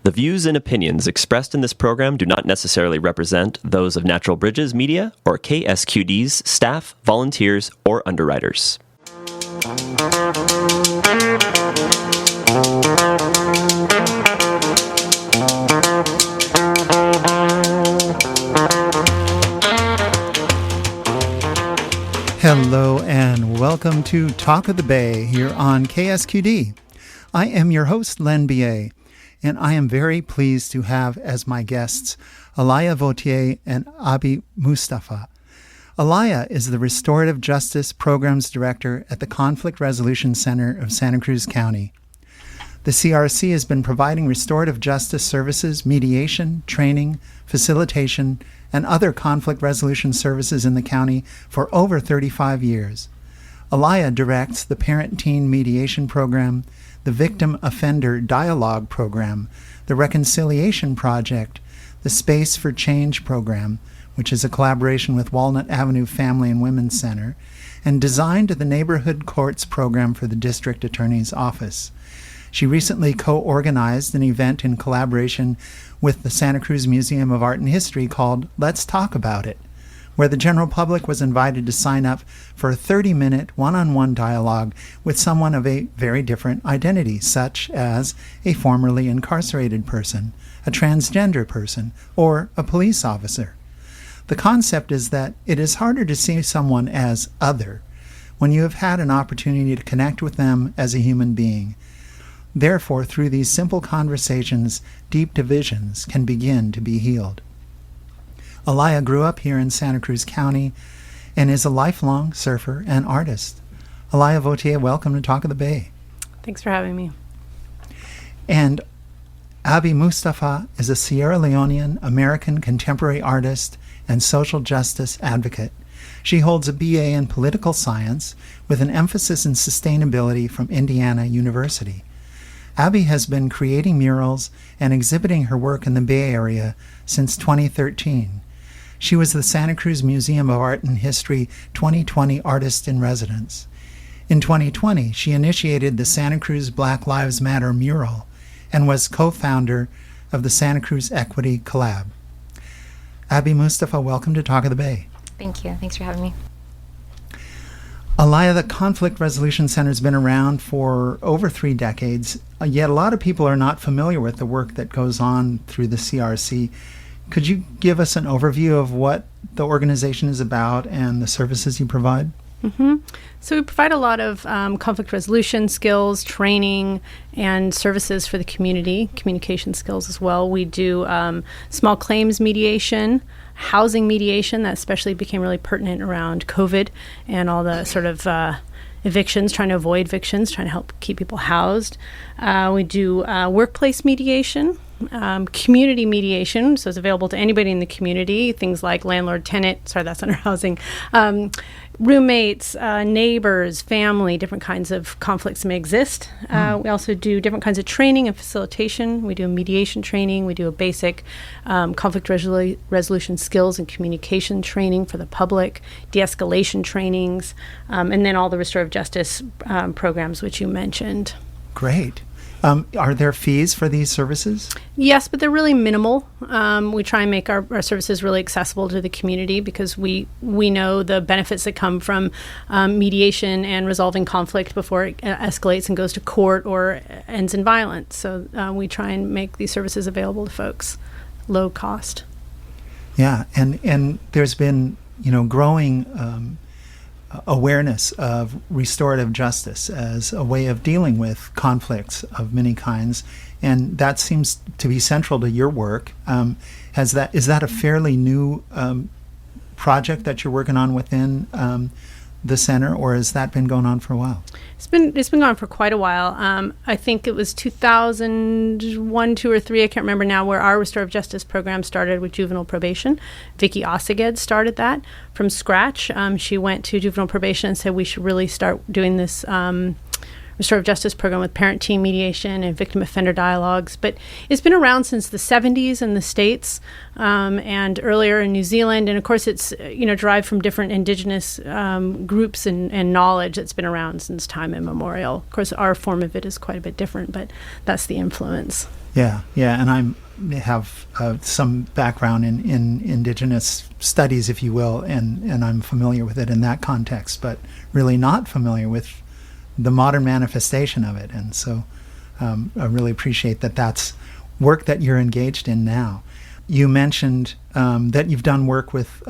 The views and opinions expressed in this program do not necessarily represent those of Natural Bridges Media or KSQD's staff, volunteers, or underwriters. Hello and welcome to Talk of the Bay here on KSQD. I am your host, Len B.A., and I am very pleased to have as my guests Alaya Vautier and Abi Mustapha. Alaya is the Restorative Justice Programs Director at the Conflict Resolution Center of Santa Cruz County. The CRC has been providing restorative justice services, mediation, training, facilitation, and other conflict resolution services in the county for over 35 years. Alaya directs the Parent-Teen Mediation Program, the Victim Offender Dialogue Program, the Reconciliation Project, the Space for Change Program, which is a collaboration with Walnut Avenue Family and Women's Center, and designed the Neighborhood Courts Program for the District Attorney's Office. She recently co-organized an event in collaboration with the Santa Cruz Museum of Art and History called Let's Talk About It, where the general public was invited to sign up for a 30-minute one-on-one dialogue with someone of a very different identity, such as a formerly incarcerated person, a transgender person, or a police officer. The concept is that it is harder to see someone as other when you have had an opportunity to connect with them as a human being. Therefore, through these simple conversations, deep divisions can begin to be healed. Alaya grew up here in Santa Cruz County and is a lifelong surfer and artist. Alaya Vautier, welcome to Talk of the Bay. Thanks for having me. And Abi Mustapha is a Sierra Leonean American contemporary artist and social justice advocate. She holds a BA in political science with an emphasis in sustainability from Indiana University. Abi has been creating murals and exhibiting her work in the Bay Area since 2013. She was the Santa Cruz Museum of Art and History 2020 Artist in Residence. In 2020, she initiated the Santa Cruz Black Lives Matter mural and was co-founder of the Santa Cruz Equity Collab. Abi Mustapha, welcome to Talk of the Bay. Thank you. Thanks for having me. Alaya, the Conflict Resolution Center has been around for over 3 decades, yet a lot of people are not familiar with the work that goes on through the CRC. Could you give us an overview of what the organization is about and the services you provide? Mm-hmm. So we provide a lot of conflict resolution skills, training, and services for the community, communication skills as well. We do small claims mediation, housing mediation. That especially became really pertinent around COVID and all the sort of evictions, trying to avoid evictions, trying to help keep people housed. We do workplace mediation, community mediation, so it's available to anybody in the community, things like landlord-tenant, sorry, that's under housing, roommates, neighbors, family, different kinds of conflicts may exist. We also do different kinds of training and facilitation. We do mediation training. We do a basic conflict resolution skills and communication training for the public, de-escalation trainings, and then all the restorative justice programs, which you mentioned. Great. Are there fees for these services? Yes, but they're really minimal. We try and make our services really accessible to the community because we know the benefits that come from mediation and resolving conflict before it escalates and goes to court or ends in violence. So we try and make these services available to folks, low cost. Yeah, and there's been growing awareness of restorative justice as a way of dealing with conflicts of many kinds, and that seems to be central to your work. Is that a fairly new project that you're working on within the center, or has that been going on for a while? It's been going on for quite a while. I think it was 2001, 2, or 3, I can't remember now, where our restorative justice program started with juvenile probation. Vicky Osseged started that from scratch. She went to juvenile probation and said we should really start doing this restorative justice program with parent-teen mediation and victim offender dialogues. But it's been around since the 70s in the States and earlier in New Zealand. And of course, it's derived from different indigenous groups and knowledge that's been around since time immemorial. Of course, our form of it is quite a bit different, but that's the influence. Yeah, and I have some background in indigenous studies, if you will, and I'm familiar with it in that context, but really not familiar with the modern manifestation of it. And so I really appreciate that that's work that you're engaged in now. You mentioned that you've done work with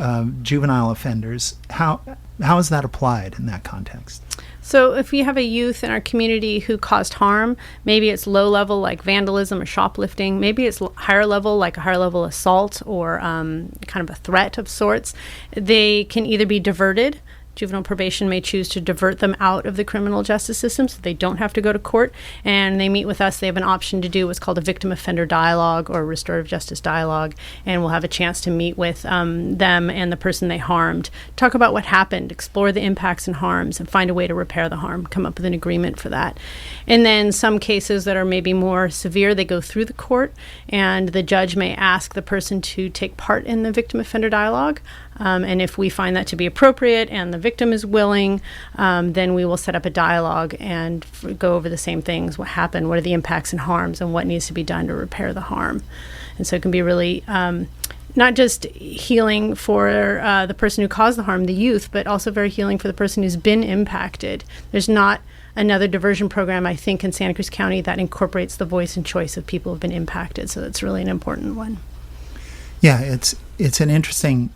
juvenile offenders. How is that applied in that context? So if we have a youth in our community who caused harm, maybe it's low level like vandalism or shoplifting, maybe it's higher level like a higher level assault or kind of a threat of sorts, they can either be diverted. Juvenile probation may choose to divert them out of the criminal justice system so they don't have to go to court, and they meet with us. They have an option to do what's called a victim offender dialogue or restorative justice dialogue, and we'll have a chance to meet with them and the person they harmed, talk about what happened, explore the impacts and harms, and find a way to repair the harm, come up with an agreement for that. And then some cases that are maybe more severe, they go through the court, and the judge may ask the person to take part in the victim offender dialogue. And if we find that to be appropriate and the victim is willing, then we will set up a dialogue and go over the same things. What happened? What are the impacts and harms? And what needs to be done to repair the harm? And so it can be really not just healing for the person who caused the harm, the youth, but also very healing for the person who's been impacted. There's not another diversion program, I think, in Santa Cruz County that incorporates the voice and choice of people who have been impacted. So that's really an important one. Yeah, it's an interesting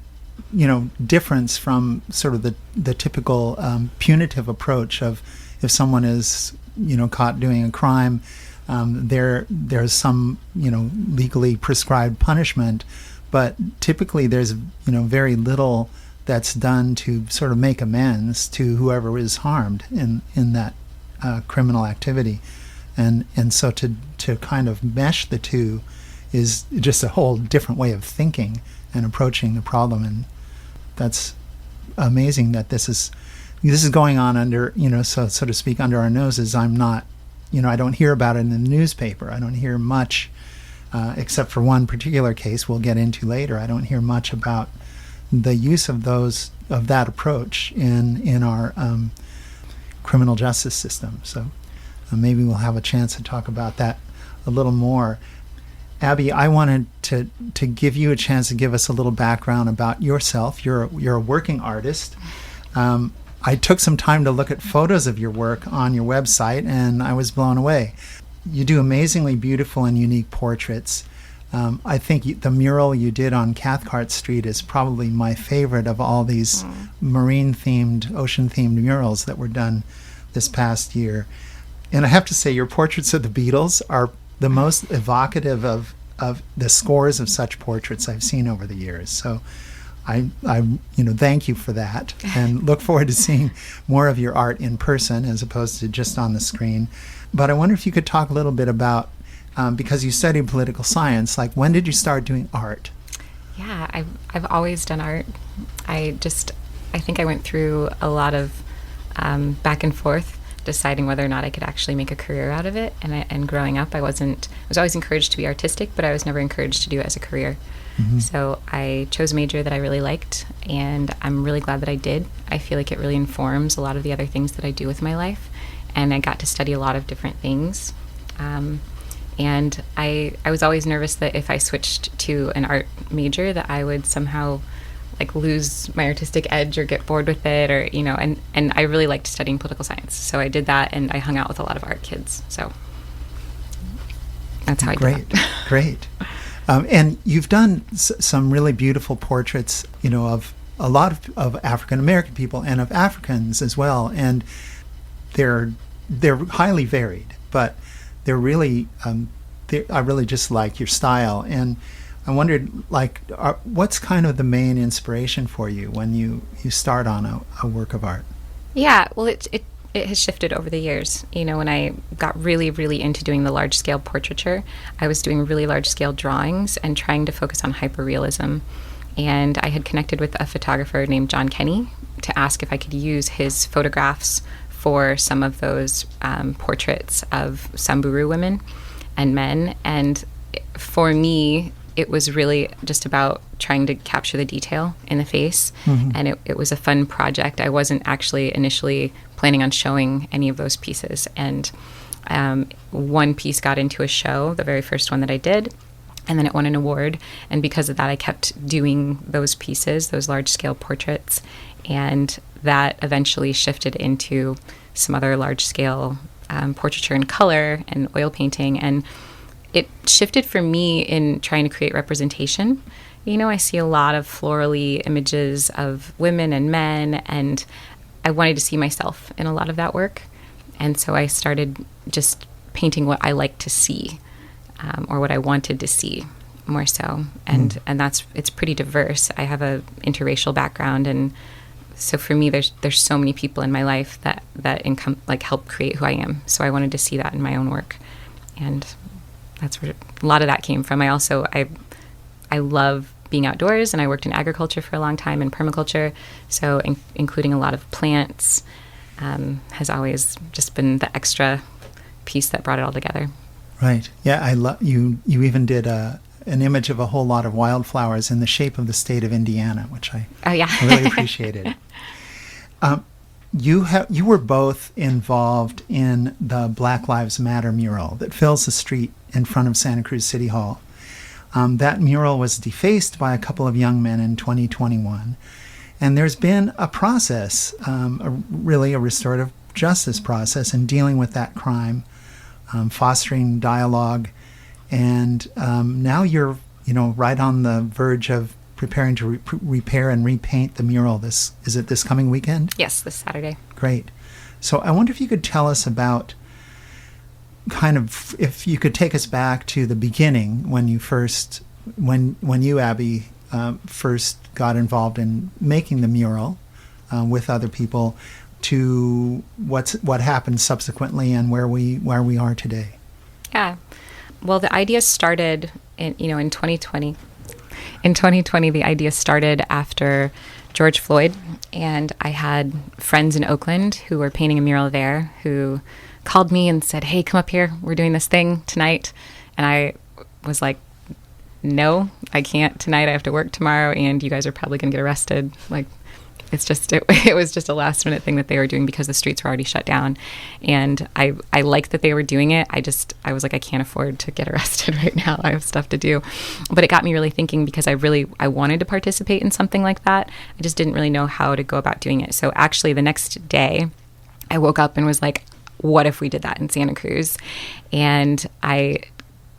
difference from sort of the typical punitive approach of if someone is caught doing a crime, there's some legally prescribed punishment, but typically there's very little that's done to sort of make amends to whoever is harmed in that criminal activity, and so to kind of mesh the two is just a whole different way of thinking and approaching the problem. And that's amazing that this is going on under, so to speak, under our noses. I'm not, I don't hear about it in the newspaper. I don't hear much, except for one particular case we'll get into later. I don't hear much about the use of that approach in our criminal justice system. So maybe we'll have a chance to talk about that a little more. Abby, I wanted to give you a chance to give us a little background about yourself. You're a working artist. I took some time to look at photos of your work on your website, and I was blown away. You do amazingly beautiful and unique portraits. I think the mural you did on Cathcart Street is probably my favorite of all these marine-themed, ocean-themed murals that were done this past year. And I have to say, your portraits of the Beatles are the most evocative of the scores of such portraits I've seen over the years. So I thank you for that, and look forward to seeing more of your art in person as opposed to just on the screen. But I wonder if you could talk a little bit about, because you studied political science, like when did you start doing art? Yeah, I've always done art. I think I went through a lot of back and forth deciding whether or not I could actually make a career out of it. And growing up, I was always encouraged to be artistic, but I was never encouraged to do it as a career. Mm-hmm. So I chose a major that I really liked, and I'm really glad that I did. I feel like it really informs a lot of the other things that I do with my life, and I got to study a lot of different things. And I was always nervous that if I switched to an art major that I would somehow lose my artistic edge or get bored with it, or and I really liked studying political science, so I did that, and I hung out with a lot of art kids, so that's how I did that. Great. And you've done some really beautiful portraits, of a lot of African American people and of Africans as well, and they're highly varied, but they're really I really just like your style. And I wondered, what's kind of the main inspiration for you when you start on a work of art? Yeah, well, it has shifted over the years. When I got really, really into doing the large-scale portraiture, I was doing really large-scale drawings and trying to focus on hyperrealism. And I had connected with a photographer named John Kenny to ask if I could use his photographs for some of those portraits of Samburu women and men. And for me, it was really just about trying to capture the detail in the face. And it was a fun project. I wasn't actually initially planning on showing any of those pieces. And one piece got into a show, the very first one that I did, and then it won an award. And because of that, I kept doing those pieces, those large-scale portraits. And that eventually shifted into some other large-scale portraiture in color and oil painting. And it shifted for me in trying to create representation. I see a lot of florally images of women and men, and I wanted to see myself in a lot of that work. And so I started just painting what I like to see, or what I wanted to see more so. And it's pretty diverse. I have a interracial background, and so for me, there's so many people in my life that help create who I am. So I wanted to see that in my own work, and that's where a lot of that came from. I love being outdoors, and I worked in agriculture for a long time, in permaculture. So including a lot of plants has always just been the extra piece that brought it all together. Right. Yeah, I love you. You even did an image of a whole lot of wildflowers in the shape of the state of Indiana, which I really appreciated. You were both involved in the Black Lives Matter mural that fills the street in front of Santa Cruz City Hall. That mural was defaced by a couple of young men in 2021. And there's been a process, really a restorative justice process in dealing with that crime, fostering dialogue. And now you're, right on the verge of preparing to repair and repaint the mural. Is it this coming weekend? Yes, this Saturday. Great. So I wonder if you could tell us about if you could take us back to the beginning when you, Abby, first got involved in making the mural with other people, to what happened subsequently and where we are today. Yeah. Well, the idea started in 2020. In 2020, the idea started after George Floyd, and I had friends in Oakland who were painting a mural there who called me and said, "Hey, come up here. We're doing this thing tonight." And I was like, "No, I can't tonight. I have to work tomorrow, and you guys are probably going to get arrested." It was just a last minute thing that they were doing because the streets were already shut down. And I liked that they were doing it. I was like, I can't afford to get arrested right now. I have stuff to do. But it got me really thinking, because I wanted to participate in something like that. I just didn't really know how to go about doing it. So actually the next day I woke up and was like, what if we did that in Santa Cruz? And I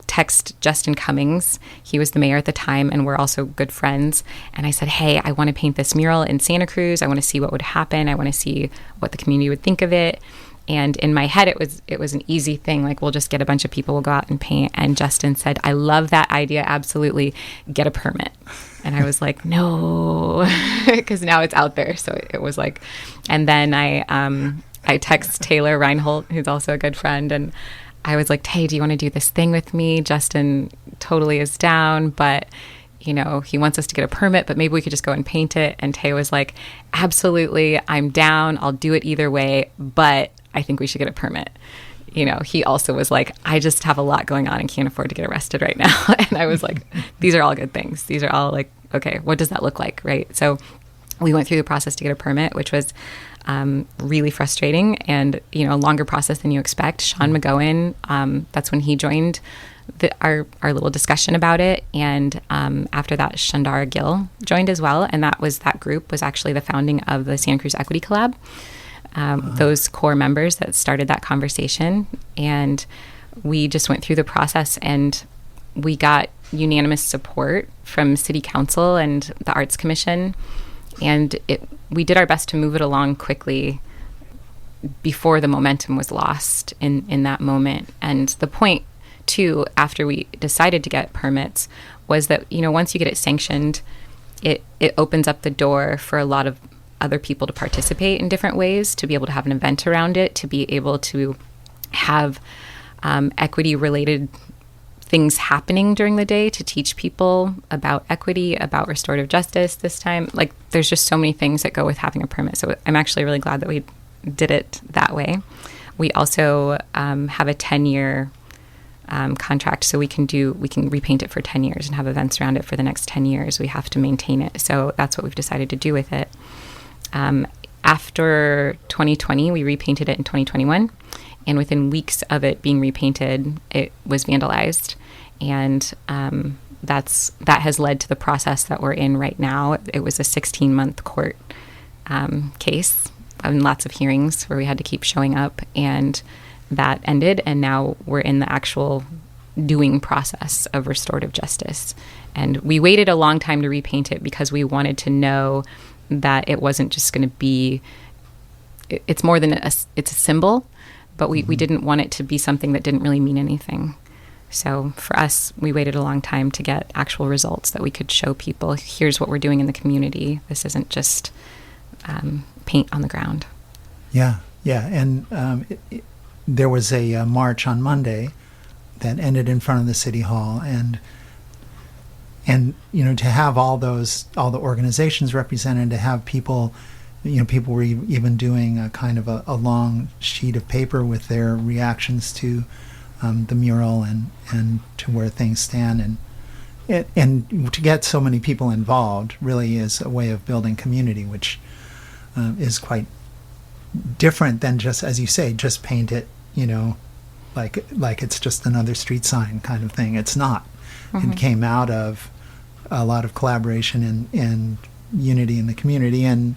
text Justin Cummings. He was the mayor at the time, and we're also good friends. And I said, "Hey, I want to paint this mural in Santa Cruz. I want to see what would happen. I want to see what the community would think of it." And in my head, it was an easy thing. Like, we'll just get a bunch of people, we'll go out and paint. And Justin said, "I love that idea. Absolutely. Get a permit." And I was like, no, because now it's out there. So it was like, and then I text Taylor Reinhold, who's also a good friend, and I was like, "Hey, do you want to do this thing with me? Justin totally is down, but he wants us to get a permit, but maybe we could just go and paint it." And Tay was like, "Absolutely, I'm down. I'll do it either way, but I think we should get a permit." He also was like, "I just have a lot going on and can't afford to get arrested right now." And I was like, these are all good things. These are all like, okay, what does that look like, right? So we went through the process to get a permit, which was really frustrating and, a longer process than you expect. Sean McGowan, that's when he joined our little discussion about it. And after that, Shandara Gill joined as well. And that group was actually the founding of the Santa Cruz Equity Collab. Those core members that started that conversation. And we just went through the process, and we got unanimous support from City Council and the Arts Commission. And we did our best to move it along quickly before the momentum was lost in that moment. And the point, too, after we decided to get permits, was that, once you get it sanctioned, it opens up the door for a lot of other people to participate in different ways, to be able to have an event around it, to be able to have equity-related things happening during the day, to teach people about equity, about restorative justice this time. Like, there's just so many things that go with having a permit. So I'm actually really glad that we did it that way. We also have a 10-year contract, so we can repaint it for 10 years and have events around it for the next 10 years. We have to maintain it. So that's what we've decided to do with it. After 2020, we repainted it in 2021. And within weeks of it being repainted, it was vandalized. And that has led to the process that we're in right now. It was a 16-month court case and lots of hearings where we had to keep showing up. And that ended. And now we're in the actual doing process of restorative justice. And we waited a long time to repaint it because we wanted to know that it wasn't just going to be, it's more than it's a symbol, but we didn't want it to be something that didn't really mean anything. So for us, we waited a long time to get actual results that we could show people, here's what we're doing in the community. This isn't just paint on the ground. Yeah. And there was a march on Monday that ended in front of the City Hall, and to have all the organizations represented, to have people, people were even doing a kind of a long sheet of paper with their reactions to the mural and to where things stand, and to get so many people involved really is a way of building community, which is quite different than just, as you say, just paint it, like it's just another street sign kind of thing. It's not. Mm-hmm. It came out of a lot of collaboration and unity in the community, and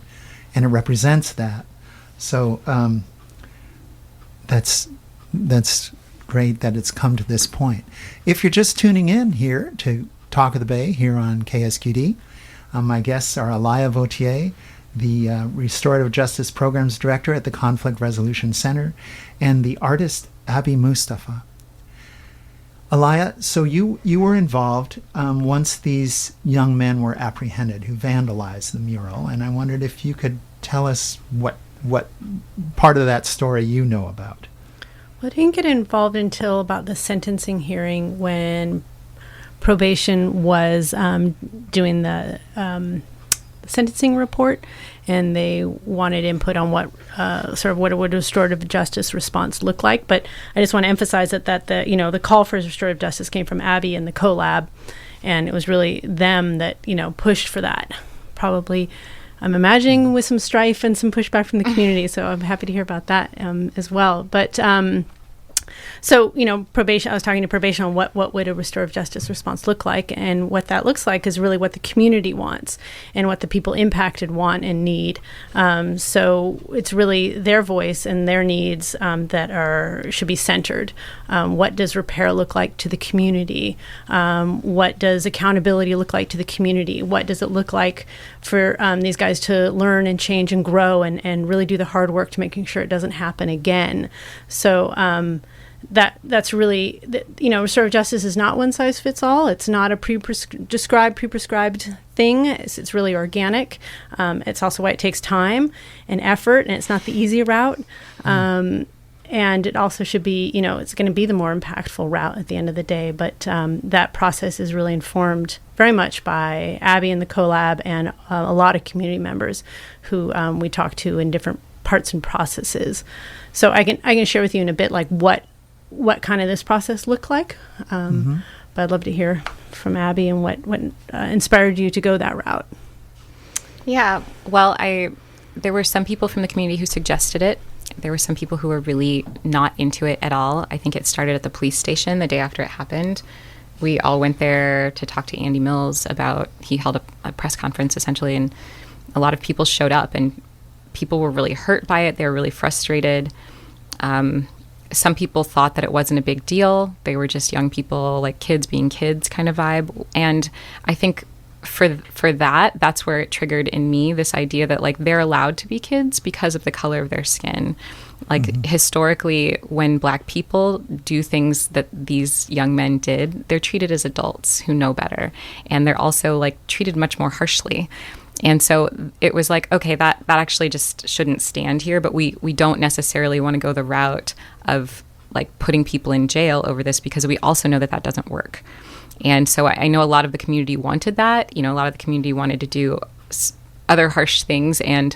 it represents that. So that's great that it's come to this point. If you're just tuning in here to Talk of the Bay here on KSQD, my guests are Alaya Vautier, the Restorative Justice Programs Director at the Conflict Resolution Center, and the artist Abby Mustapha. Alaya, so you were involved once these young men were apprehended who vandalized the mural, and I wondered if you could tell us what part of that story you know about. Well, I didn't get involved until about the sentencing hearing when probation was doing the sentencing report, and they wanted input on what what a restorative justice response look like. But I just want to emphasize that the call for restorative justice came from Abby and the collab, and it was really them that pushed for that. Probably, I'm imagining with some strife and some pushback from the community. So I'm happy to hear about that as well. But so, probation, I was talking to probation on what would a restorative justice response look like, and what that looks like is really what the community wants and what the people impacted want and need. So it's really their voice and their needs that should be centered. What does repair look like to the community? What does accountability look like to the community? What does it look like for these guys to learn and change and grow and really do the hard work to making sure it doesn't happen again? So that's really, restorative justice is not one size fits all. It's not a pre-prescribed thing. It's really organic. It's also why it takes time and effort, and it's not the easy route. And it also should be, it's going to be the more impactful route at the end of the day. But that process is really informed very much by Abby and the collab and a lot of community members who we talk to in different parts and processes. So I can share with you in a bit like what kind of this process looked like. But I'd love to hear from Abby and what inspired you to go that route. Yeah, well, there were some people from the community who suggested it. There were some people who were really not into it at all. I think it started at the police station the day after it happened. We all went there to talk to Andy Mills he held a press conference essentially, and a lot of people showed up, and people were really hurt by it. They were really frustrated. Some people thought that it wasn't a big deal. They were just young people, like kids being kids kind of vibe. And I think for that's where it triggered in me this idea that like they're allowed to be kids because of the color of their skin. Like historically, when Black people do things that these young men did, they're treated as adults who know better. And they're also like treated much more harshly. And so it was like, okay, that actually just shouldn't stand here, but we don't necessarily want to go the route of like putting people in jail over this, because we also know that doesn't work. And so I know a lot of the community wanted that. A lot of the community wanted to do other harsh things, and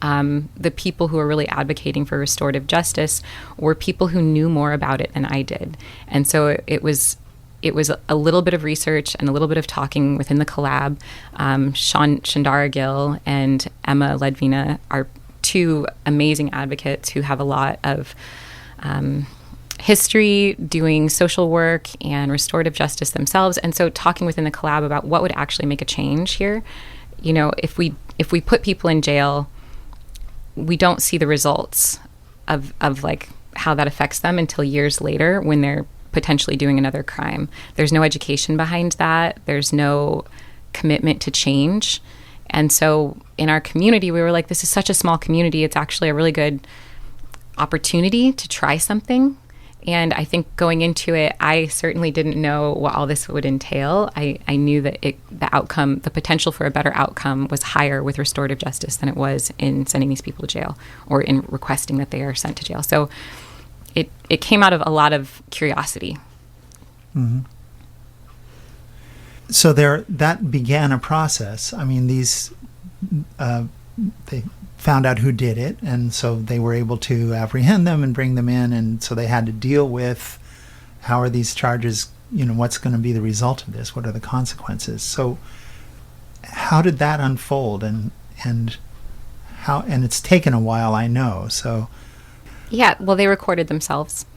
the people who were really advocating for restorative justice were people who knew more about it than I did. And so it was a little bit of research and a little bit of talking within the collab. Shandara Gill and Emma Ledvina are two amazing advocates who have a lot of history doing social work and restorative justice themselves. And so talking within the collab about what would actually make a change here. You know, if we put people in jail, we don't see the results of like how that affects them until years later when they're potentially doing another crime. There's no education behind that. There's no commitment to change. And so in our community, we were like, this is such a small community. It's actually a really good opportunity to try something. And I think going into it, I certainly didn't know what all this would entail. I knew that the potential for a better outcome was higher with restorative justice than it was in sending these people to jail or in requesting that they are sent to jail. So it came out of a lot of curiosity. Mm-hmm. So that began a process. I mean, they found out who did it, and so they were able to apprehend them and bring them in, and so they had to deal with how are these charges, what's going to be the result of this? What are the consequences? So how did that unfold, and it's taken a while, I know, so... Yeah, well, they recorded themselves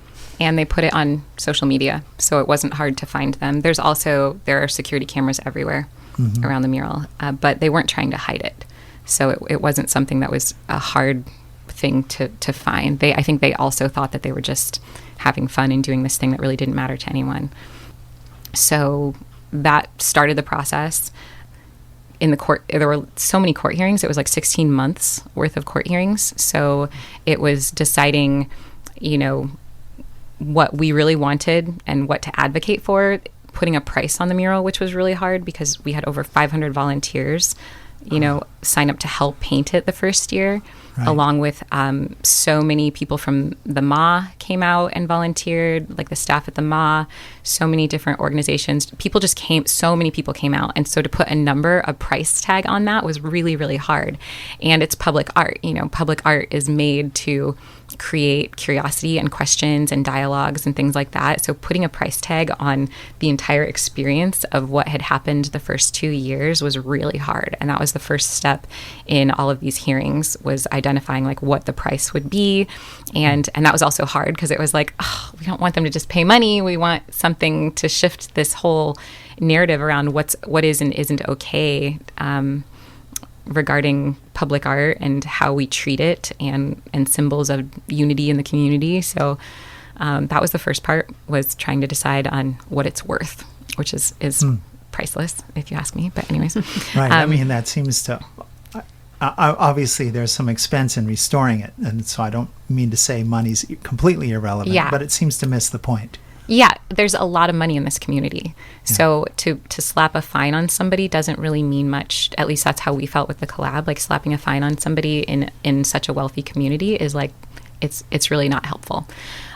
and they put it on social media, so it wasn't hard to find them. There are security cameras everywhere around the mural, but they weren't trying to hide it. So it wasn't something that was a hard thing to find. I think they also thought that they were just having fun and doing this thing that really didn't matter to anyone. So that started the process. In the court, there were so many court hearings. It was like 16 months worth of court hearings. So it was deciding, what we really wanted and what to advocate for, putting a price on the mural, which was really hard because we had over 500 volunteers, sign up to help paint it the first year. Right. Along with so many people from the MA came out and volunteered, like the staff at the MA, so many different organizations. So many people came out. And so to put a price tag on that was really, really hard. And it's public art. Public art is made to create curiosity and questions and dialogues and things like that. So putting a price tag on the entire experience of what had happened the first 2 years was really hard. And that was the first step in all of these hearings, was identifying like what the price would be. And that was also hard because it was like, we don't want them to just pay money. We want something to shift this whole narrative around what is and isn't okay regarding public art and how we treat it and symbols of unity in the community. So that was the first part, was trying to decide on what it's worth, which is priceless, if you ask me. But anyways. Right. I mean, that seems to... obviously, there's some expense in restoring it, and so I don't mean to say money's completely irrelevant, but it seems to miss the point. Yeah, there's a lot of money in this community. Yeah. So to slap a fine on somebody doesn't really mean much. At least that's how we felt with the collab. Like slapping a fine on somebody in such a wealthy community is like, it's really not helpful.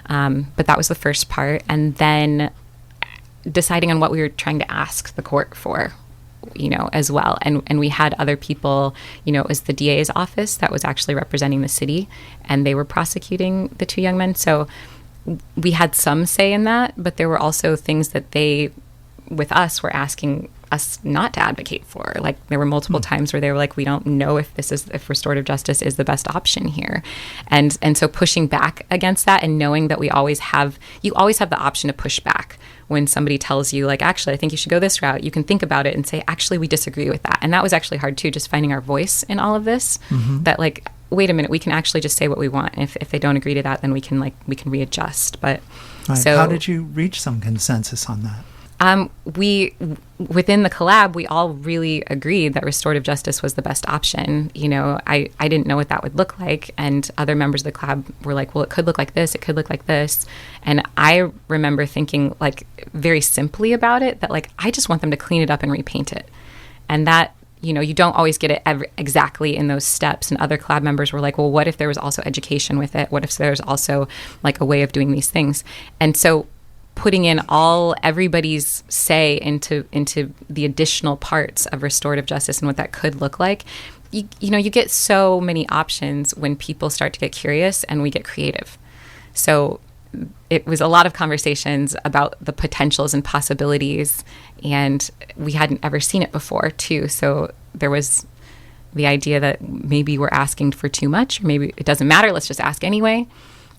But that was the first part. And then deciding on what we were trying to ask the court for, as well. And we had other people, it was the DA's office that was actually representing the city, and they were prosecuting the two young men. So we had some say in that, but there were also things that they, with us, were asking us not to advocate for. Like there were multiple times where they were like, we don't know if restorative justice is the best option here. And so pushing back against that and knowing that you always have the option to push back when somebody tells you like, actually, I think you should go this route. You can think about it and say, actually, we disagree with that. And that was actually hard too, just finding our voice in all of this, that like, wait a minute, we can actually just say what we want. If they don't agree to that, then we can readjust. But right. So how did you reach some consensus on that? We, within the collab, we all really agreed that restorative justice was the best option. I didn't know what that would look like. And other members of the collab were like, well, it could look like this. It could look like this. And I remember thinking like very simply about it, that like, I just want them to clean it up and repaint it. And that, you don't always get it exactly in those steps. And other collab members were like, well, what if there was also education with it? What if there's also like a way of doing these things? And so putting in everybody's say into the additional parts of restorative justice and what that could look like, you get so many options when people start to get curious and we get creative. So it was a lot of conversations about the potentials and possibilities, and we hadn't ever seen it before too. So there was the idea that maybe we're asking for too much, or maybe it doesn't matter, let's just ask anyway.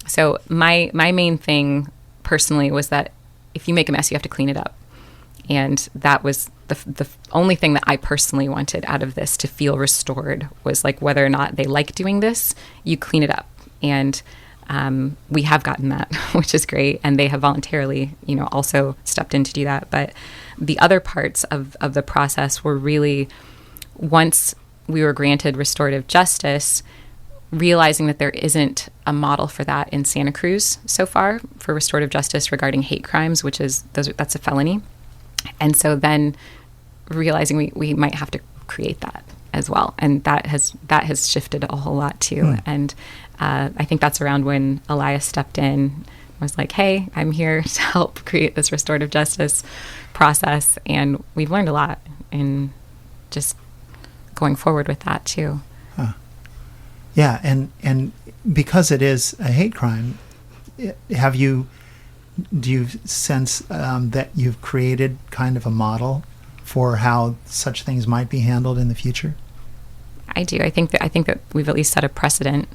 So my main thing personally was that if you make a mess, you have to clean it up. And that was the only thing that I personally wanted out of this to feel restored, was like whether or not they like doing this, you clean it up. And we have gotten that, which is great. And they have voluntarily, also stepped in to do that. But the other parts of the process were really, once we were granted restorative justice, realizing that there isn't a model for that in Santa Cruz so far for restorative justice regarding hate crimes, that's a felony. And so then realizing we might have to create that as well. And that has shifted a whole lot too. And I think that's around when Alaya stepped in, was like, hey, I'm here to help create this restorative justice process. And we've learned a lot in just going forward with that too. Yeah, and because it is a hate crime, do you sense that you've created kind of a model for how such things might be handled in the future? I do. I think that we've at least set a precedent.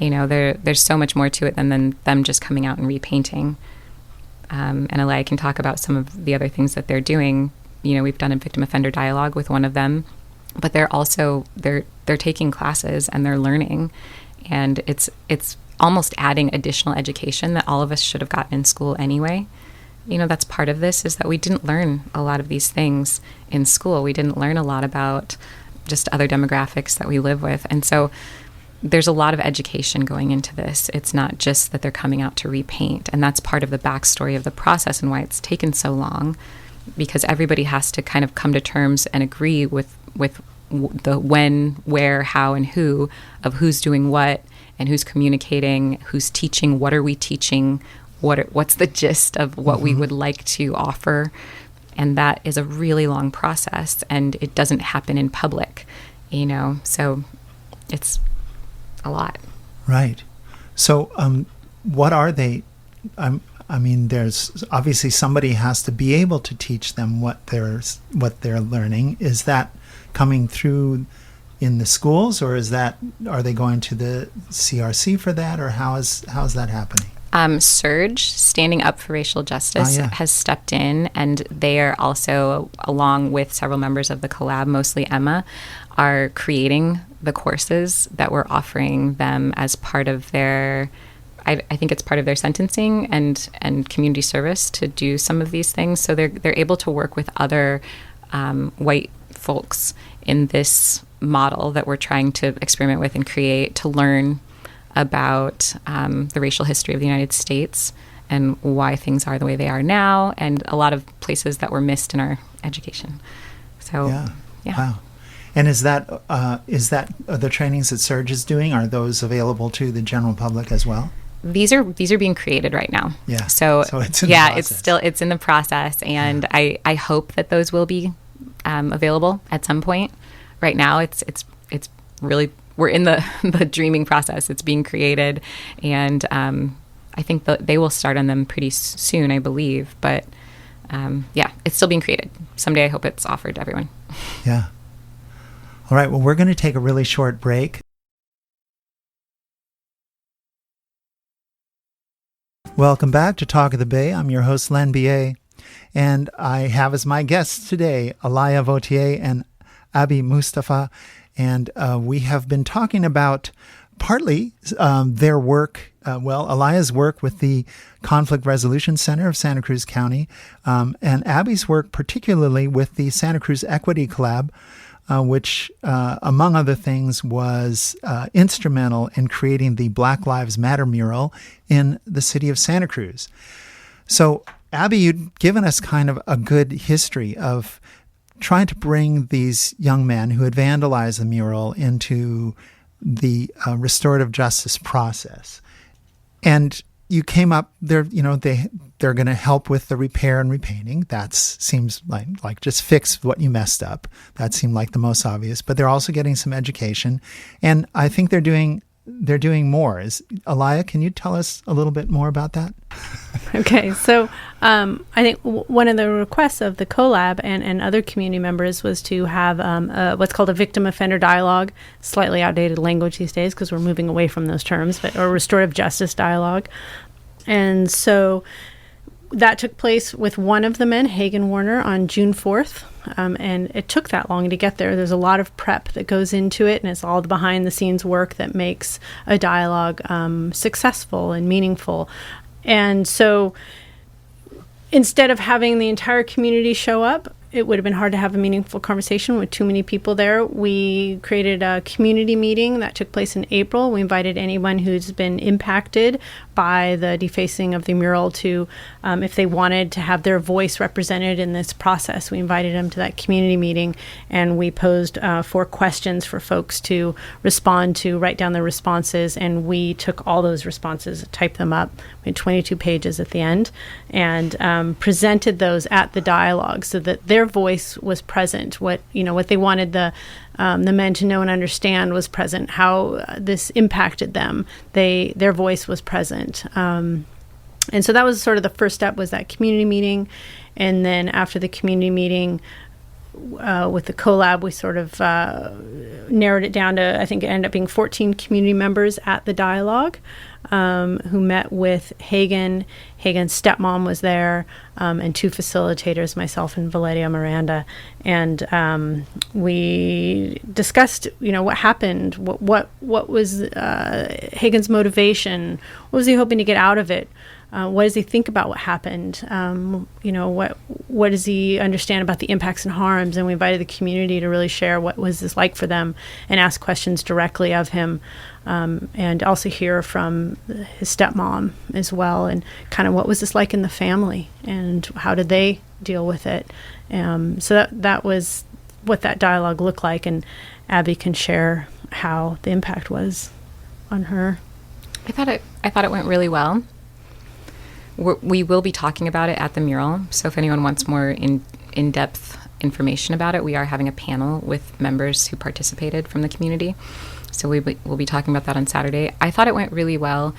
There's so much more to it than them just coming out and repainting. And Alaya can talk about some of the other things that they're doing. We've done a victim offender dialogue with one of them, but they're also they're taking classes and they're learning, and it's almost adding additional education that all of us should have gotten in school anyway. That's part of this, is that we didn't learn a lot of these things in school. We didn't learn a lot about just other demographics that we live with. And so there's a lot of education going into this. It's not just that they're coming out to repaint. And that's part of the backstory of the process and why it's taken so long, because everybody has to kind of come to terms and agree with the when, where, how, and who of who's doing what, and who's communicating, who's teaching, what are we teaching, what's the gist of what we would like to offer. And that is a really long process, and it doesn't happen in public, so it's a lot. Right. So what are they? There's obviously somebody has to be able to teach them what they're learning. Is that coming through in the schools, or are they going to the CRC for that, or how is that happening? Surge, Standing Up for Racial Justice, has stepped in, and they are also, along with several members of the collab, mostly Emma, are creating the courses that we're offering them as part of their, I think it's part of their sentencing and community service to do some of these things. So they're able to work with other white folks in this model that we're trying to experiment with and create, to learn about the racial history of the United States and why things are the way they are now, and a lot of places that were missed in our education. So, yeah. Wow. And is that the trainings that Surge is doing, are those available to the general public as well? These are being created right now. Yeah. So it's in the process. It's in the process, and I hope that those will be available at some point. Right now, it's really, we're in the dreaming process. It's being created, and I think they will start on them pretty soon, I believe. But it's still being created. Someday I hope it's offered to everyone. Yeah. All right, well, we're going to take a really short break. Welcome back to Talk of the Bay. I'm your host, Len B.A., and I have as my guests today Alaya Vautier and Abi Mustapha, and we have been talking about partly their work, Alaya's work with the Conflict Resolution Center of Santa Cruz County, and Abby's work particularly with the Santa Cruz Equity Collab, which, among other things, was instrumental in creating the Black Lives Matter mural in the city of Santa Cruz. So, Abby, you'd given us kind of a good history of trying to bring these young men who had vandalized the mural into the restorative justice process. And you came up there, they're going to help with the repair and repainting. That seems like just fix what you messed up. That seemed like the most obvious. But they're also getting some education, and I think they're doing more. Alaya, can you tell us a little bit more about that? Okay, so I think one of the requests of the collab and other community members was to have what's called a victim offender dialogue, slightly outdated language these days because we're moving away from those terms, or restorative justice dialogue. And so that took place with one of the men, Hagen Warner, on June 4th. And it took that long to get there. There's a lot of prep that goes into it, and it's all the behind-the-scenes work that makes a dialogue successful and meaningful. And so instead of having the entire community show up, it would have been hard to have a meaningful conversation with too many people there. We created a community meeting that took place in April. We invited anyone who's been impacted by the defacing of the mural to, if they wanted to have their voice represented in this process, we invited them to that community meeting, and we posed 4 questions for folks to respond to, write down their responses, and we took all those responses, typed them up. We had 22 pages at the end, and presented those at the dialogue so that their voice was present. What they wanted the men to know and understand was present. How this impacted them, their voice was present. And so that was sort of the first step, was that community meeting. And then after the community meeting with the collab, we sort of narrowed it down to, I think it ended up being 14 community members at the dialogue who met with Hagen. Hagen's stepmom was there, and 2 facilitators, myself and Valeria Miranda. And we discussed, what happened, what was Hagen's motivation, what was he hoping to get out of it. What does he think about what happened? What does he understand about the impacts and harms? And we invited the community to really share what was this like for them and ask questions directly of him, and also hear from his stepmom as well, and kind of what was this like in the family and how did they deal with it. So that was what that dialogue looked like, and Abby can share how the impact was on her. I thought it went really well. We will be talking about it at the mural, so if anyone wants more in-depth information about it, we are having a panel with members who participated from the community. So we'll be talking about that on Saturday. I thought it went really well.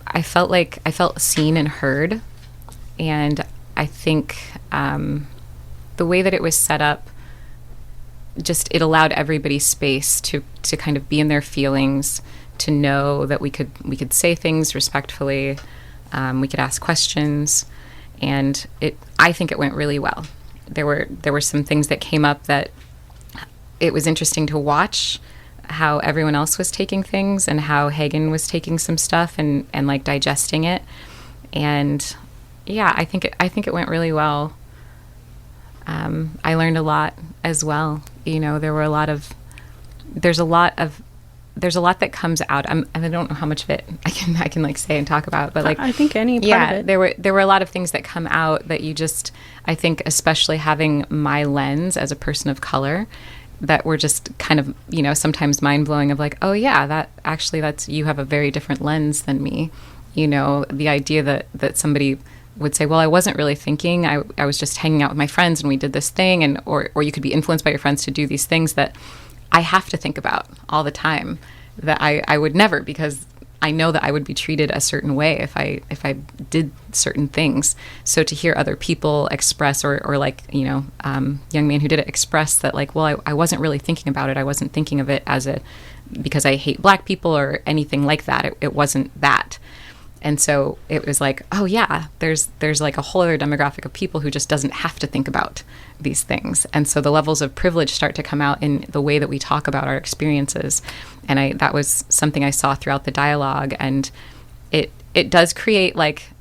I felt seen and heard, and I think the way that it was set up, it allowed everybody space to kind of be in their feelings, to know that we could say things respectfully. We could ask questions, and I think it went really well. There were some things that came up that it was interesting to watch how everyone else was taking things and how Hagen was taking some stuff and like digesting it. And yeah, I think it went really well. I learned a lot as well. There's a lot that comes out. And I don't know how much of it I can like say and talk about, but like I think any part of it. There were a lot of things that come out that I think, especially having my lens as a person of color, that were just kind of, sometimes mind blowing of like, oh yeah, that's you have a very different lens than me. The idea that somebody would say, well, I wasn't really thinking, I was just hanging out with my friends and we did this thing, or you could be influenced by your friends to do these things that I have to think about all the time, that I would never, because I know that I would be treated a certain way if I did certain things. So to hear other people express, or like, young man who did it express that like, well, I wasn't really thinking about it. I wasn't thinking of it because I hate Black people or anything like that. It wasn't that. And so it was like, oh yeah, there's like a whole other demographic of people who just doesn't have to think about these things. And so the levels of privilege start to come out in the way that we talk about our experiences. And that was something I saw throughout the dialogue. And it does create like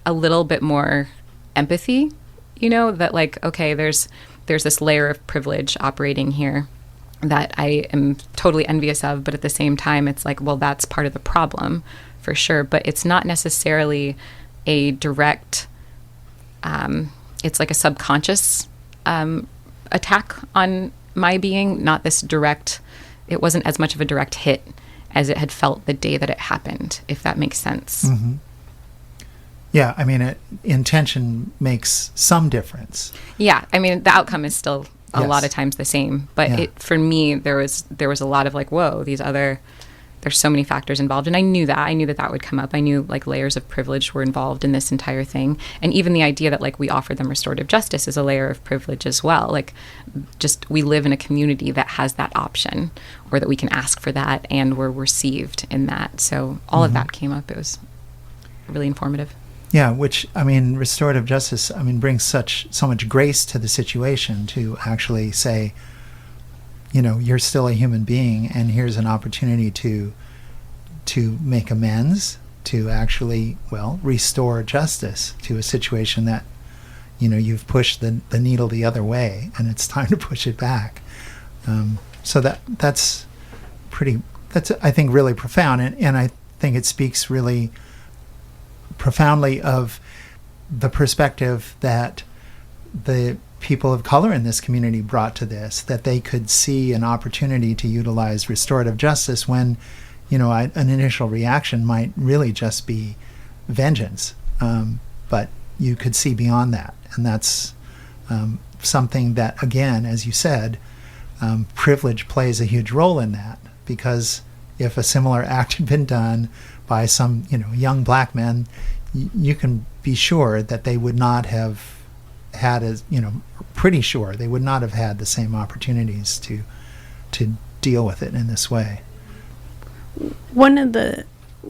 a little bit more empathy, that like, okay, there's this layer of privilege operating here that I am totally envious of. But at the same time, it's like, well, that's part of the problem for sure. But it's not necessarily a direct, it's like a subconscious attack on my being, not this direct. It wasn't as much of a direct hit as it had felt the day that it happened, if that makes sense. Mm-hmm. Yeah, I mean, intention makes some difference. Yeah, I mean, the outcome is still a Yes. lot of times the same. But Yeah. for me, there was a lot of like, whoa, there's so many factors involved. And I knew that would come up. I knew like layers of privilege were involved in this entire thing. And even the idea that like we offer them restorative justice is a layer of privilege as well. Like just we live in a community that has that option, or that we can ask for that, and we're received in that. So all of that came up. It was really informative. Yeah, which, I mean, restorative justice, I mean, brings so much grace to the situation to actually say, you know, you're still a human being, and here's an opportunity to make amends, to actually, well, restore justice to a situation that, you know, you've pushed the needle the other way, and it's time to push it back. So that's I think really profound, and I think it speaks really profoundly of the perspective that the people of color in this community brought to this, that they could see an opportunity to utilize restorative justice when, you know, an initial reaction might really just be vengeance. But you could see beyond that. And that's something that, again, as you said, privilege plays a huge role in that, because if a similar act had been done by some, you know, young black men, you can be sure that they would not have had, pretty sure they would not have had the same opportunities to deal with it in this way. One of the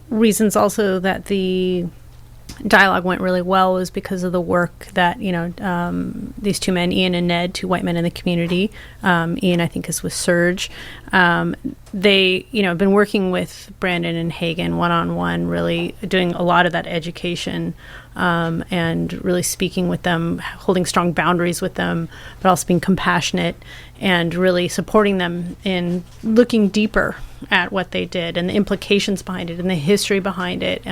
reasons also that the dialogue went really well was because of the work that, you know, these two men, Ian and Ned, two white men in the community. Ian, I think, is with Surge. They, you know, have been working with Brandon and Hagen one-on-one, really doing a lot of that education, and really speaking with them, holding strong boundaries with them, but also being compassionate and really supporting them in looking deeper at what they did and the implications behind it and the history behind it.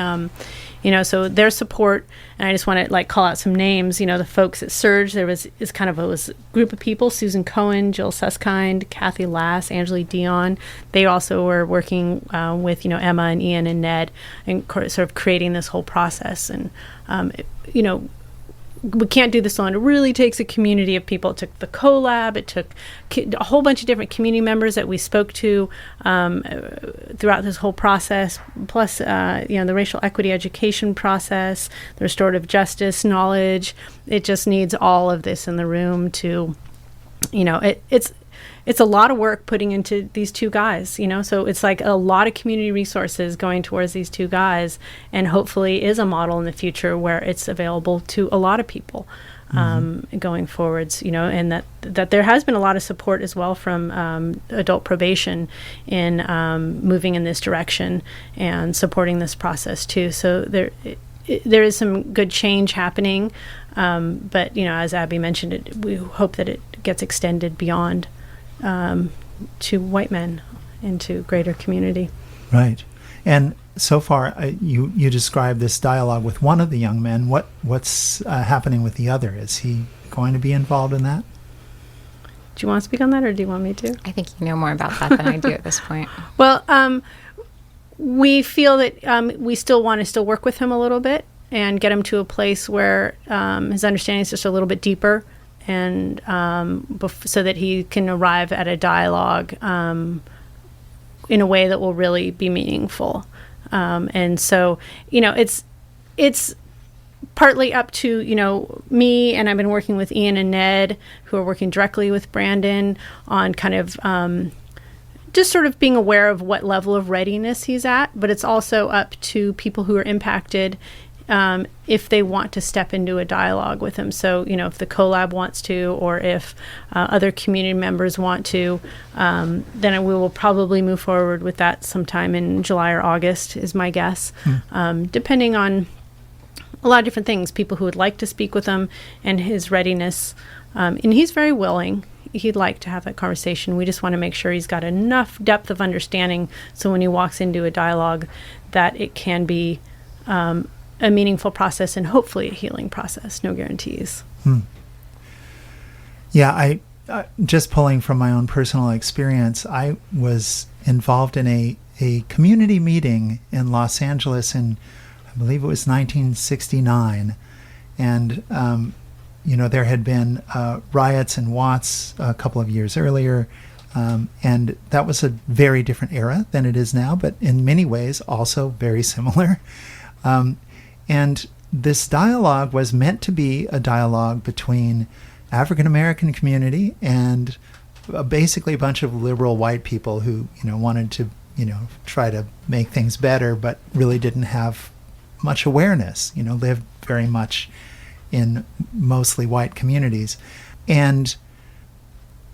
You know, so their support, and I just want to like call out some names. You know, the folks at Surge, there was a group of people: Susan Cohen, Jill Suskind, Kathy Lass, Angela Dion. They also were working with, you know, Emma and Ian and Ned, and sort of creating this whole process. And you know, we can't do this alone. It really takes a community of people. It took the collab. It took a whole bunch of different community members that we spoke to throughout this whole process, plus you know, the racial equity education process, the restorative justice knowledge. It just needs all of this in the room to, you know, it's a lot of work putting into these two guys, you know, so it's like a lot of community resources going towards these two guys, and hopefully is a model in the future where it's available to a lot of people going forwards, you know, and that there has been a lot of support as well from adult probation in moving in this direction and supporting this process too. So there is some good change happening, but, you know, as Abby mentioned, we hope that it gets extended beyond to white men into greater community. Right. And so far, you described this dialogue with one of the young men. What's happening with the other? Is he going to be involved in that? Do you want to speak on that, or do you want me to? I think you know more about that than I do at this point. Well, we feel that we still want to work with him a little bit and get him to a place where his understanding is just a little bit deeper, and so that he can arrive at a dialogue in a way that will really be meaningful. And so, you know, it's partly up to, you know, me, and I've been working with Ian and Ned, who are working directly with Brandon on kind of just sort of being aware of what level of readiness he's at. But it's also up to people who are impacted if they want to step into a dialogue with him. So, you know, if the collab wants to, or if other community members want to, then we will probably move forward with that sometime in July or August, is my guess, depending on a lot of different things, people who would like to speak with him and his readiness. And he's very willing. He'd like to have that conversation. We just want to make sure he's got enough depth of understanding so when he walks into a dialogue that it can be a meaningful process and hopefully a healing process. No guarantees. Yeah, I just pulling from my own personal experience, I was involved in a community meeting in Los Angeles in believe it was 1969, and there had been riots in Watts a couple of years earlier, and that was a very different era than it is now, but in many ways also very similar. And this dialogue was meant to be a dialogue between African American community and basically a bunch of liberal white people who wanted to try to make things better, but really didn't have much awareness. Lived very much in mostly white communities. And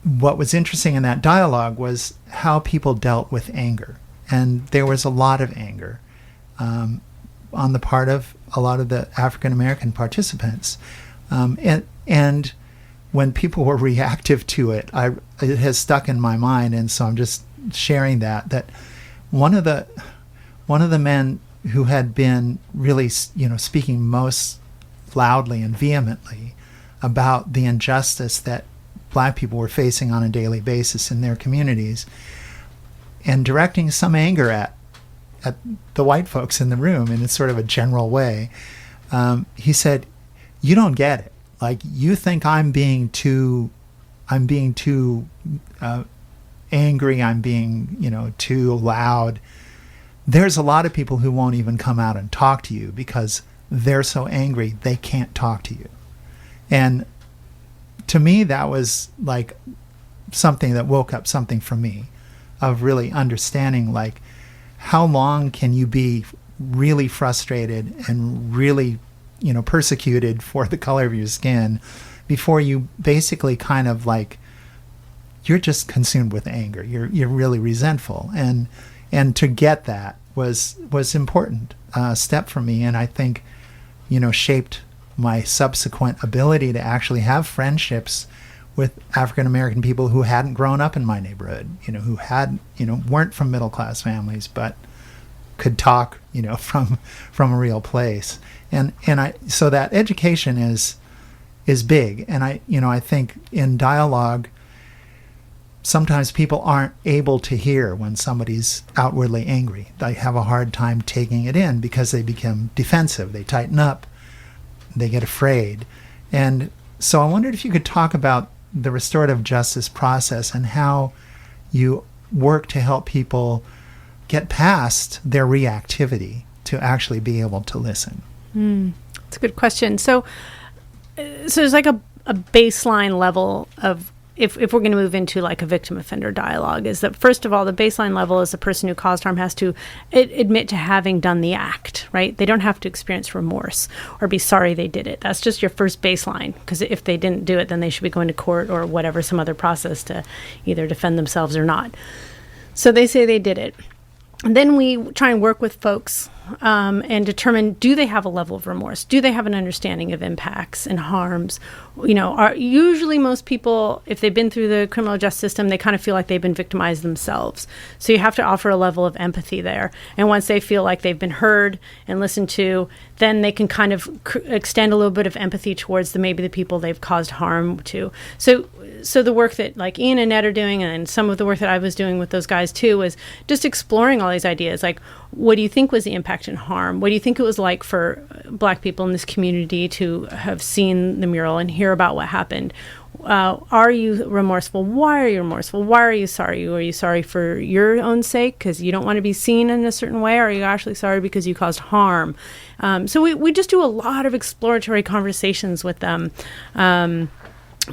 what was interesting in that dialogue was how people dealt with anger. And there was a lot of anger on the part of a lot of the African American participants. And when people were reactive to it, it has stuck in my mind, and so I'm just sharing that one of the men who had been really speaking most loudly and vehemently about the injustice that Black people were facing on a daily basis in their communities, and directing some anger at the white folks in the room in a sort of a general way, he said, "You don't get it. Like, you think I'm being too angry. I'm being too loud. There's a lot of people who won't even come out and talk to you because they're so angry they can't talk to you." And to me, that was like something that woke up something for me of really understanding, like, how long can you be really frustrated and really persecuted for the color of your skin before you basically kind of like, you're just consumed with anger. You're really resentful. And to get that was important step for me, and I think shaped my subsequent ability to actually have friendships with African American people who hadn't grown up in my neighborhood, who had weren't from middle class families, but could talk from a real place. So that education is big, and I think in dialogue sometimes people aren't able to hear when somebody's outwardly angry. They have a hard time taking it in because they become defensive, they tighten up, they get afraid. And so I wondered if you could talk about the restorative justice process and how you work to help people get past their reactivity to actually be able to listen. That's a good question. So there's like a baseline level of, if we're going to move into like a victim offender dialogue, is that first of all, the baseline level is the person who caused harm has to admit to having done the act, right? They don't have to experience remorse or be sorry they did it. That's just your first baseline, because if they didn't do it, then they should be going to court or whatever, some other process to either defend themselves or not. So they say they did it. And then we try and work with folks and determine, do they have a level of remorse? Do they have an understanding of impacts and harms? Usually most people, if they've been through the criminal justice system, they kind of feel like they've been victimized themselves. So you have to offer a level of empathy there. And once they feel like they've been heard and listened to, then they can kind of extend a little bit of empathy towards maybe the people they've caused harm to. So the work that like Ian and Ed are doing, and some of the work that I was doing with those guys too, was just exploring all these ideas. Like, what do you think was the impact and harm? What do you think it was like for Black people in this community to have seen the mural and hear about what happened? Are you remorseful? Why are you remorseful? Why are you sorry? Are you sorry for your own sake because you don't want to be seen in a certain way? Or are you actually sorry because you caused harm? So we just do a lot of exploratory conversations with them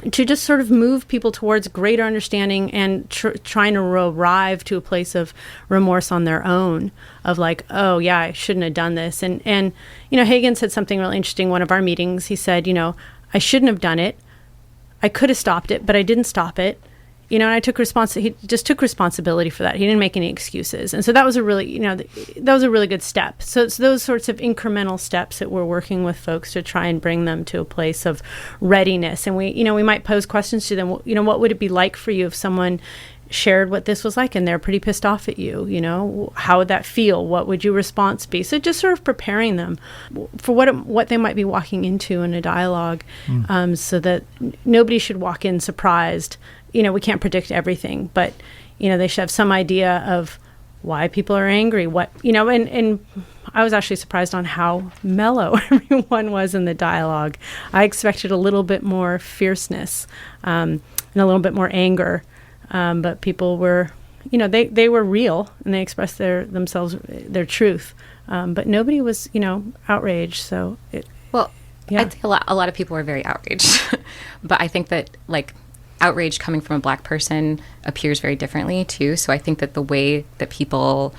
to just sort of move people towards greater understanding and trying to arrive to a place of remorse on their own, of like, oh yeah, I shouldn't have done this. And Hagen said something really interesting in one of our meetings. He said, I shouldn't have done it. I could have stopped it, but I didn't stop it. And I took he just took responsibility for that. He didn't make any excuses. And so that was a really, that was a really good step. So it's those sorts of incremental steps that we're working with folks to try and bring them to a place of readiness. And we might pose questions to them. What would it be like for you if someone shared what this was like and they're pretty pissed off at you? How would that feel? What would your response be? So just sort of preparing them for what they might be walking into in a dialogue, so that nobody should walk in surprised. We can't predict everything, but, they should have some idea of why people are angry, and I was actually surprised on how mellow everyone was in the dialogue. I expected a little bit more fierceness and a little bit more anger, but people were, they were real and they expressed their truth. But nobody was, outraged. So I'd say a lot of people were very outraged, but I think that outrage coming from a Black person appears very differently too. So I think that the way that people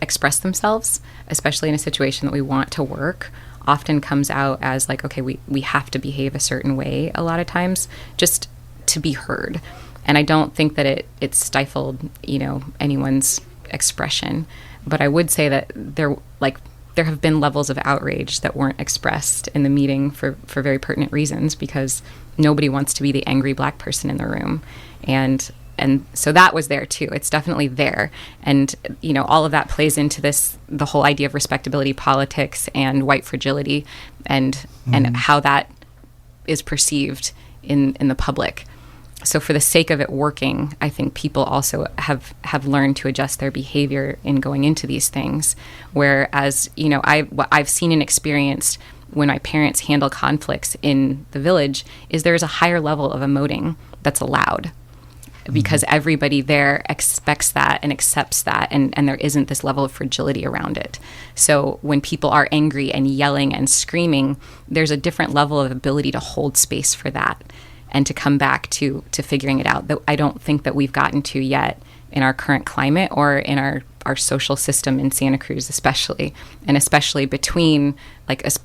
express themselves, especially in a situation that we want to work, often comes out as okay, we have to behave a certain way a lot of times just to be heard. And I don't think that it stifled, anyone's expression. But I would say that there have been levels of outrage that weren't expressed in the meeting for very pertinent reasons, because nobody wants to be the angry Black person in the room. And so that was there too. It's definitely there. And, all of that plays into the whole idea of respectability politics and white fragility and how that is perceived in the public. So for the sake of it working, I think people also have learned to adjust their behavior in going into these things. Whereas, what I've seen and experienced when my parents handle conflicts in the village is there is a higher level of emoting that's allowed, because everybody there expects that and accepts that, and there isn't this level of fragility around it. So when people are angry and yelling and screaming, there's a different level of ability to hold space for that and to come back to figuring it out that I don't think that we've gotten to yet in our current climate or in our social system in Santa Cruz especially, and especially between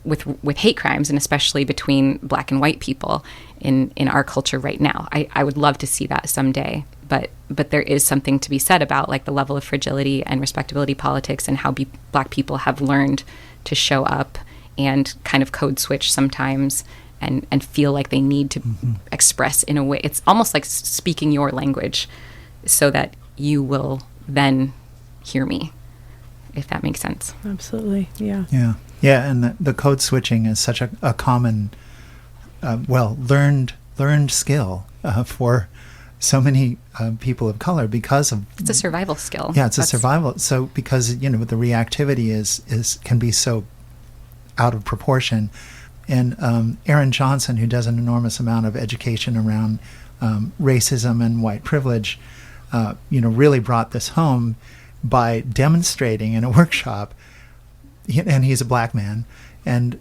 with hate crimes, and especially between Black and white people in our culture right now. I would love to see that someday, but there is something to be said about the level of fragility and respectability politics and how Black people have learned to show up and kind of code switch sometimes and feel like they need to express in a way. It's almost like speaking your language so that you will then hear me, if that makes sense. Absolutely. Yeah. Yeah. Yeah. And the code switching is such a common, learned skill for so many people of color because of... It's a survival skill. Yeah, it's a survival. So because, the reactivity can be so out of proportion. And Aaron Johnson, who does an enormous amount of education around racism and white privilege, really brought this home by demonstrating in a workshop, and he's a Black man, and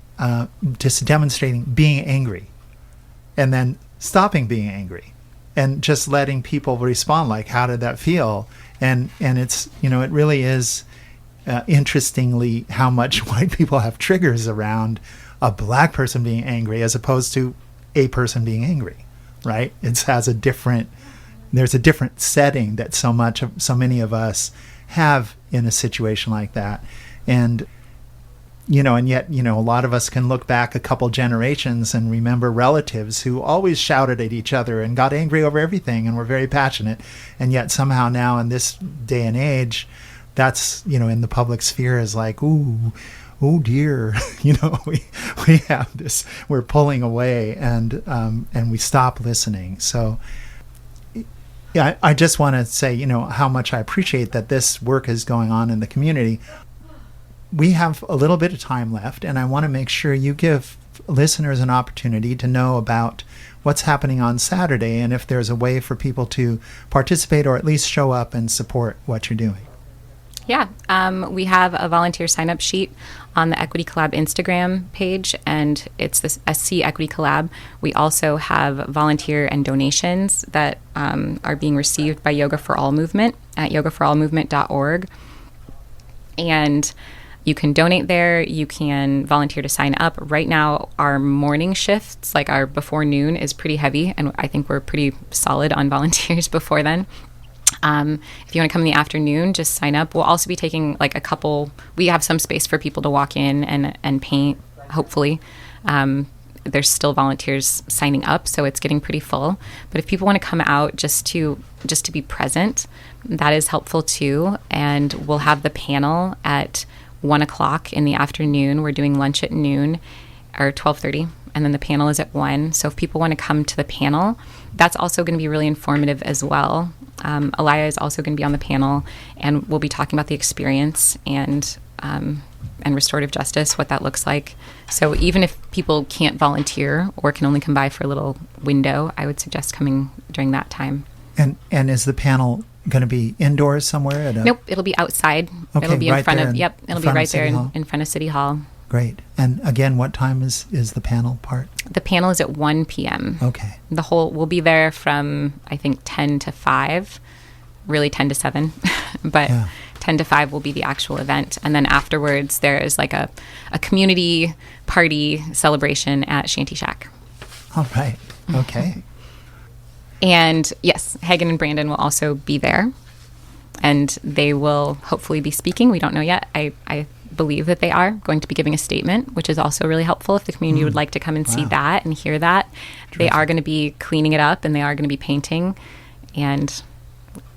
just demonstrating being angry and then stopping being angry and just letting people respond how did that feel? And it's, it really is interestingly how much white people have triggers around a Black person being angry as opposed to a person being angry, right? There's a different setting that so many of us have in a situation like that. And, and yet, a lot of us can look back a couple generations and remember relatives who always shouted at each other and got angry over everything and were very passionate. And yet somehow now in this day and age, that's, in the public sphere is ooh, oh dear, we have this, we're pulling away and we stop listening. So yeah, I just want to say, how much I appreciate that this work is going on in the community. We have a little bit of time left, and I want to make sure you give listeners an opportunity to know about what's happening on Saturday and if there's a way for people to participate or at least show up and support what you're doing. Yeah, we have a volunteer sign-up sheet on the Equity Collab Instagram page, and it's the SC Equity Collab. We also have volunteer and donations that are being received by Yoga for All Movement at yogaforallmovement.org. And you can donate there. You can volunteer to sign up. Right now, our morning shifts, our before noon, is pretty heavy, and I think we're pretty solid on volunteers before then. If you want to come in the afternoon, just sign up. We'll also be taking we have some space for people to walk in and paint, hopefully. There's still volunteers signing up, so it's getting pretty full. But if people want to come out just to be present, that is helpful too. And we'll have the panel at 1:00 in the afternoon. We're doing lunch at noon or 12:30. And then the panel is at 1. So if people want to come to the panel, that's also going to be really informative as well. Alaya is also going to be on the panel, and we'll be talking about the experience and and restorative justice, what that looks like. So even if people can't volunteer or can only come by for a little window, I would suggest coming during that time. And is the panel going to be indoors somewhere? Nope, it'll be outside. Okay, it'll be right in front there of, in it'll be front of right there City Hall. in front of City Hall. Great. And again, what time is the panel part? The panel is at 1 p.m. Okay. We'll be there from, I think, 10 to 5, really 10 to 7, but 10 to 5 will be the actual event. And then afterwards, there is like a community party celebration at Shanty Shack. All right. Okay. And yes, Hagen and Brandon will also be there. And they will hopefully be speaking. We don't know yet. I believe that they are going to be giving a statement, which is also really helpful if the community would like to come and see that and hear that. Terrific. They are going to be cleaning it up, and they are going to be painting. And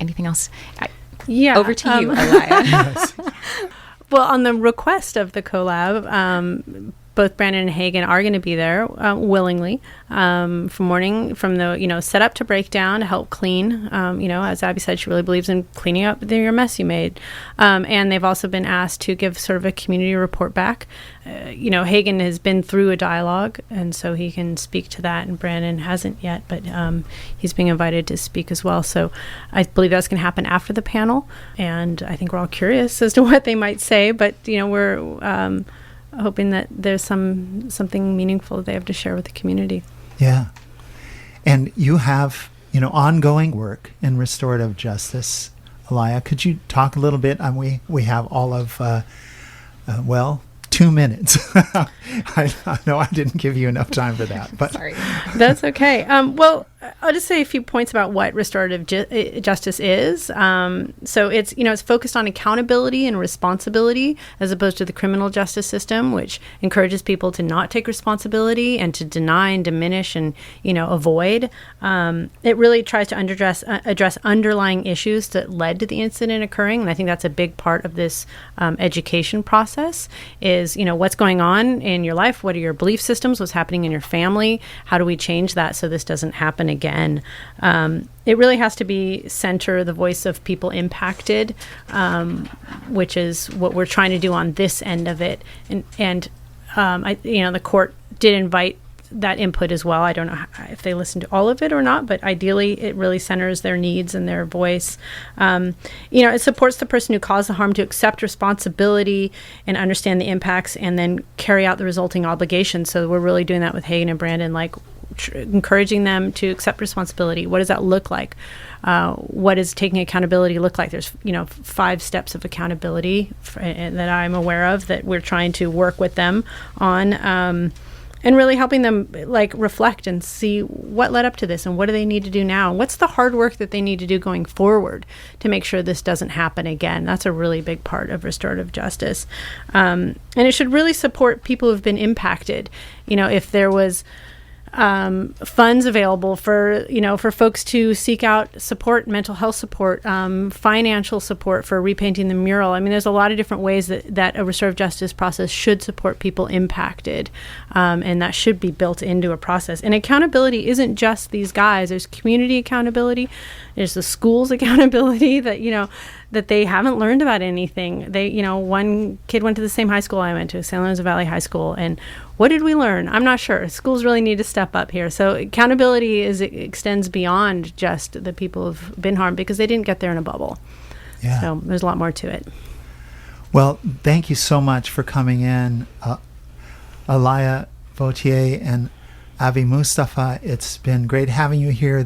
anything else? Over to you, Alaya. Yes. Well, on the request of the collab, both Brandon and Hagen are going to be there willingly from the setup to breakdown to help clean. As Abby said, she really believes in cleaning up your mess you made. And they've also been asked to give sort of a community report back. Hagen has been through a dialogue, and so he can speak to that, and Brandon hasn't yet, but he's being invited to speak as well. So I believe that's going to happen after the panel, and I think we're all curious as to what they might say, but we're hoping that there's something meaningful that they have to share with the community. Yeah. And you have, ongoing work in restorative justice. Alaya, could you talk a little bit? We have all of, 2 minutes. I know I didn't give you enough time for that, but Sorry. That's okay. Well, I'll just say a few points about what restorative justice is. So it's focused on accountability and responsibility as opposed to the criminal justice system, which encourages people to not take responsibility and to deny and diminish and avoid. It really tries to address underlying issues that led to the incident occurring, and I think that's a big part of this education process. Is what's going on in your life, what are your belief systems, what's happening in your family, how do we change that so this doesn't happen again. It really has to center the voice of people impacted, which is what we're trying to do on this end of it. And the court did invite that input as well. I don't know if they listened to all of it or not, but ideally it really centers their needs and their voice. It supports the person who caused the harm to accept responsibility and understand the impacts and then carry out the resulting obligations. So we're really doing that with Hagen and Brandon, encouraging them to accept responsibility. What does that look like? What does taking accountability look like? There's 5 steps of accountability that I'm aware of that we're trying to work with them on, and really helping them reflect and see what led up to this and what do they need to do now. What's the hard work that they need to do going forward to make sure this doesn't happen again? That's a really big part of restorative justice. And it should really support people who've been impacted. If there was funds available for folks to seek out support, mental health support, financial support for repainting the mural. I mean, there's a lot of different ways that a restorative justice process should support people impacted, and that should be built into a process. And accountability isn't just these guys. There's community accountability. There's the school's accountability that they haven't learned about anything. One kid went to the same high school I went to, San Lorenzo Valley High School, and what did we learn? I'm not sure. Schools really need to step up here. So accountability extends beyond just the people who've been harmed because they didn't get there in a bubble. Yeah. So there's a lot more to it. Well, thank you so much for coming in, Alaya, Vautier, and Avi Mustapha. It's been great having you here.